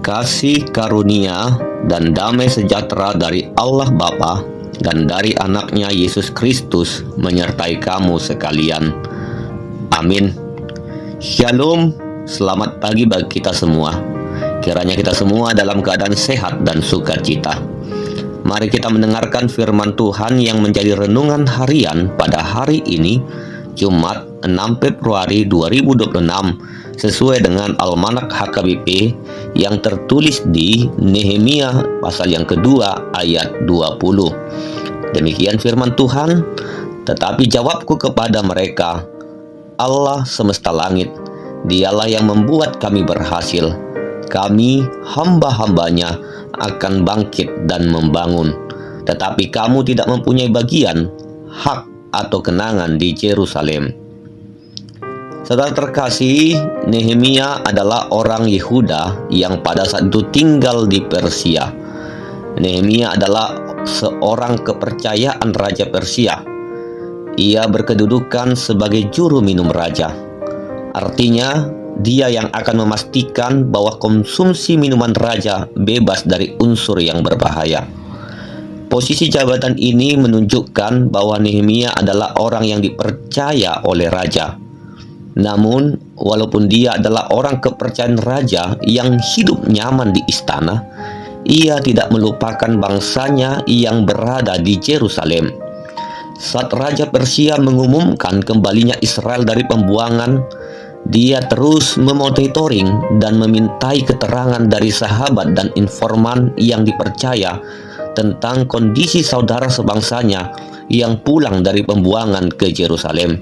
Kasih karunia dan damai sejahtera dari Allah Bapa dan dari anaknya Yesus Kristus menyertai kamu sekalian. Amin. Shalom, selamat pagi bagi kita semua. Kiranya kita semua dalam keadaan sehat dan sukacita. Mari kita mendengarkan firman Tuhan yang menjadi renungan harian pada hari ini, Jumat 6 Februari 2026, sesuai dengan Almanak HKBP yang tertulis di Nehemia pasal yang kedua ayat 20. Demikian firman Tuhan, tetapi jawabku kepada mereka, Allah semesta langit, dialah yang membuat kami berhasil. Kami hamba-hambanya akan bangkit dan membangun, tetapi kamu tidak mempunyai bagian, hak atau kenangan di Yerusalem. Saudara terkasih, Nehemia adalah orang Yehuda yang pada saat itu tinggal di Persia. Nehemia adalah seorang kepercayaan Raja Persia. Ia berkedudukan sebagai juru minum raja. Artinya, dia yang akan memastikan bahwa konsumsi minuman raja bebas dari unsur yang berbahaya. Posisi jabatan ini menunjukkan bahwa Nehemia adalah orang yang dipercaya oleh raja. Namun, walaupun dia adalah orang kepercayaan raja yang hidup nyaman di istana, ia tidak melupakan bangsanya yang berada di Yerusalem. Saat Raja Persia mengumumkan kembalinya Israel dari pembuangan, dia terus memonitoring dan memintai keterangan dari sahabat dan informan yang dipercaya tentang kondisi saudara sebangsanya yang pulang dari pembuangan ke Yerusalem.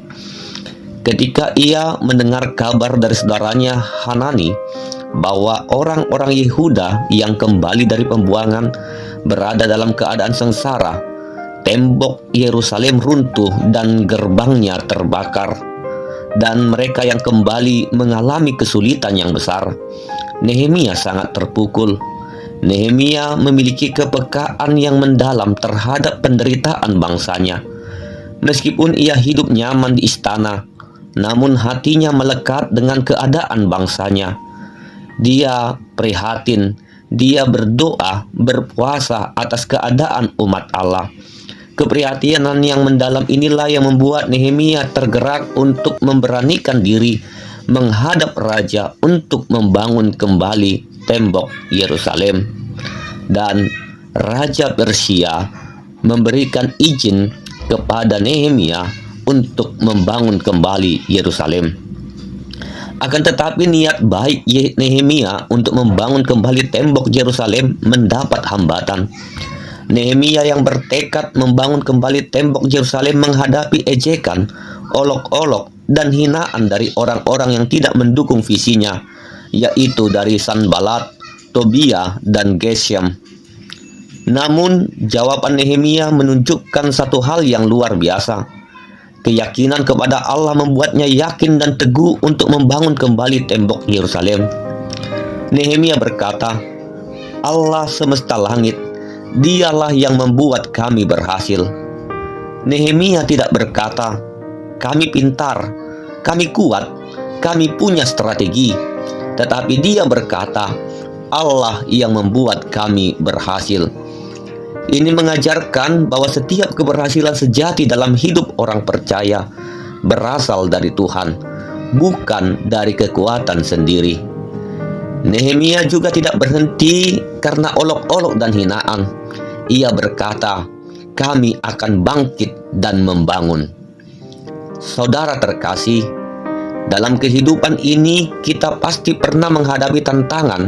Ketika ia mendengar kabar dari saudaranya Hanani bahwa orang-orang Yehuda yang kembali dari pembuangan berada dalam keadaan sengsara, tembok Yerusalem runtuh dan gerbangnya terbakar, dan mereka yang kembali mengalami kesulitan yang besar, Nehemia sangat terpukul. Nehemia memiliki kepekaan yang mendalam terhadap penderitaan bangsanya. Meskipun ia hidup nyaman di istana, namun hatinya melekat dengan keadaan bangsanya. Dia prihatin, dia berdoa, berpuasa atas keadaan umat Allah. Keprihatinan yang mendalam inilah yang membuat Nehemia tergerak untuk memberanikan diri menghadap raja untuk membangun kembali tembok Yerusalem. Dan Raja Persia memberikan izin kepada Nehemia untuk membangun kembali Yerusalem. Akan tetapi niat baik Nehemia untuk membangun kembali tembok Yerusalem mendapat hambatan. Nehemia yang bertekad membangun kembali tembok Yerusalem menghadapi ejekan, olok-olok, dan hinaan dari orang-orang yang tidak mendukung visinya, yaitu dari Sanbalat, Tobia, dan Geshem. Namun, jawaban Nehemia menunjukkan satu hal yang luar biasa. Keyakinan kepada Allah membuatnya yakin dan teguh untuk membangun kembali tembok Yerusalem. Nehemia berkata, Allah semesta langit, dialah yang membuat kami berhasil. Nehemia tidak berkata, kami pintar, kami kuat, kami punya strategi. Tetapi dia berkata, Allah yang membuat kami berhasil. Ini mengajarkan bahwa setiap keberhasilan sejati dalam hidup orang percaya berasal dari Tuhan, bukan dari kekuatan sendiri. Nehemia juga tidak berhenti karena olok-olok dan hinaan. Ia berkata, kami akan bangkit dan membangun. Saudara terkasih, dalam kehidupan ini kita pasti pernah menghadapi tantangan,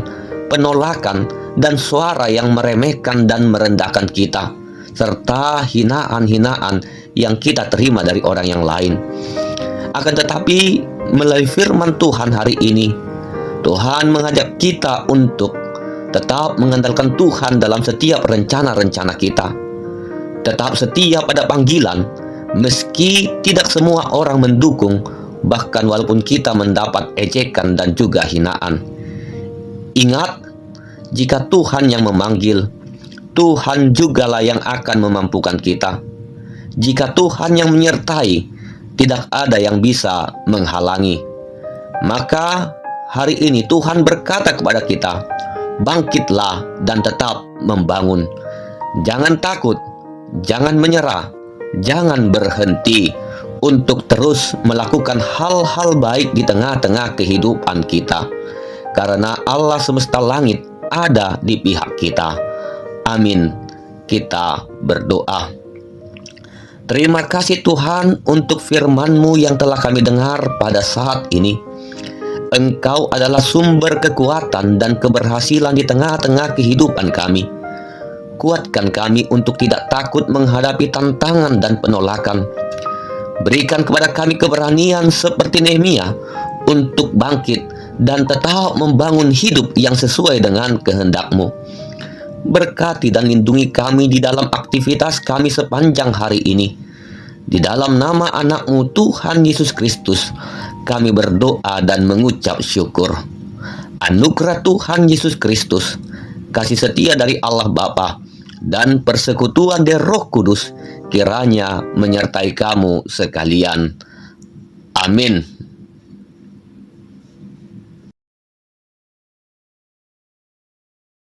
penolakan, dan suara yang meremehkan dan merendahkan kita, serta hinaan-hinaan yang kita terima dari orang yang lain. Akan tetapi, melalui firman Tuhan hari ini, Tuhan mengajak kita untuk tetap mengandalkan Tuhan dalam setiap rencana-rencana kita. Tetap setia pada panggilan, meski tidak semua orang mendukung, bahkan walaupun kita mendapat ejekan dan juga hinaan. Ingat, jika Tuhan yang memanggil, Tuhan jugalah yang akan memampukan kita. Jika Tuhan yang menyertai, tidak ada yang bisa menghalangi. Maka hari ini Tuhan berkata kepada kita, bangkitlah dan tetap membangun. Jangan takut, jangan menyerah, jangan berhenti untuk terus melakukan hal-hal baik di tengah-tengah kehidupan kita. Karena Allah semesta langit ada di pihak kita. Amin. Kita berdoa. Terima kasih Tuhan untuk firman-Mu yang telah kami dengar pada saat ini. Engkau adalah sumber kekuatan dan keberhasilan di tengah-tengah kehidupan kami. Kuatkan kami untuk tidak takut menghadapi tantangan dan penolakan. Berikan kepada kami keberanian seperti Nehemia untuk bangkit dan tetap membangun hidup yang sesuai dengan kehendak-Mu. Berkati dan lindungi kami di dalam aktivitas kami sepanjang hari ini. Di dalam nama anak-Mu Tuhan Yesus Kristus, kami berdoa dan mengucap syukur. Anugerah Tuhan Yesus Kristus, kasih setia dari Allah Bapa, dan persekutuan dari Roh Kudus kiranya menyertai kamu sekalian. Amin.